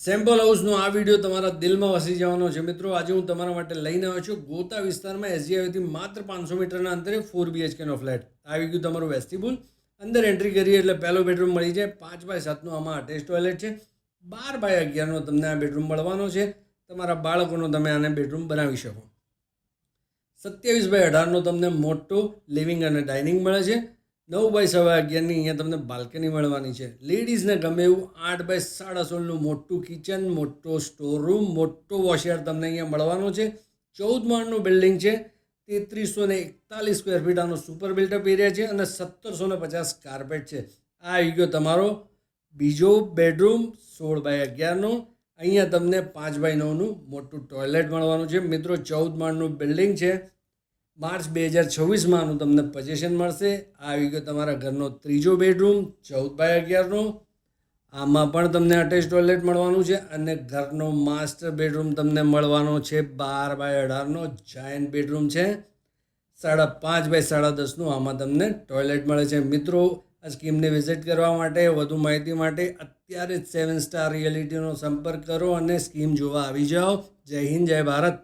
Sample હાઉસનો આ video તમારા દિલમાં વસી જવાનો છે મિત્રો. આજે હું તમારા માટે લઈને આવ્યો છું ગોતા વિસ્તારમાં એસજી હાઈવેથી માત્ર 500 મીટરના અંતરે 4 BHK નો ફ્લેટ. આવી ગયું તમારું વેસ્ટિબ્યુલ. અંદર એન્ટ્રી કરીએ એટલે પહેલો બેડરૂમ મળી જાય. 5x7નો આમાં અટેચ ટોયલેટ છે. 12x11નો તમને આ બેડરૂમ મળવાનો છે. તમારા બાળકોનો તમે આને બેડરૂમ બનાવી શકો. 27x18નો તમને મોટો લિવિંગ અને ડાઇનિંગ મળે છે. 9x11ની અહીંયા તમને બાલ્કની મળવાની છે. લેડીઝને ગમે એવું 8x16નું મોટું કિચન, મોટો સ્ટોર રૂમ, મોટો વોશયાર્ડ તમને અહીંયા મળવાનો છે. 14 માળનું બિલ્ડિંગ છે. 3341 સ્ક્વેર ફીટ આનો સુપર બિલ્ટઅપ એરિયા છે અને 1750 કાર્પેટ છે. આ આવી ગયો તમારો બીજો બેડરૂમ 16x11નો. અહીંયા તમને 5x9નું મોટું ટોયલેટ મળવાનું છે. મિત્રો 14 માળનું બિલ્ડિંગ છે. માર્ચ 2026માં આનું તમને પોઝેશન મળશે. આ આવી ગયો તમારા ઘરનો ત્રીજો બેડરૂમ 14x11નો. આમાં પણ તમને અટેચ ટોયલેટ મળવાનું છે અને ઘરનો માસ્ટર બેડરૂમ તમને મળવાનો છે 12x18નો જાયન્ટ બેડરૂમ છે. 5.5x10નું આમાં તમને ટોયલેટ મળે છે. મિત્રો આ સ્કીમને વિઝિટ કરવા માટે, વધુ માહિતી માટે અત્યારે જ 7 સ્ટાર રિયલિટીનો સંપર્ક કરો અને સ્કીમ જોવા આવી જાઓ. જય હિન્દ, જય ભારત.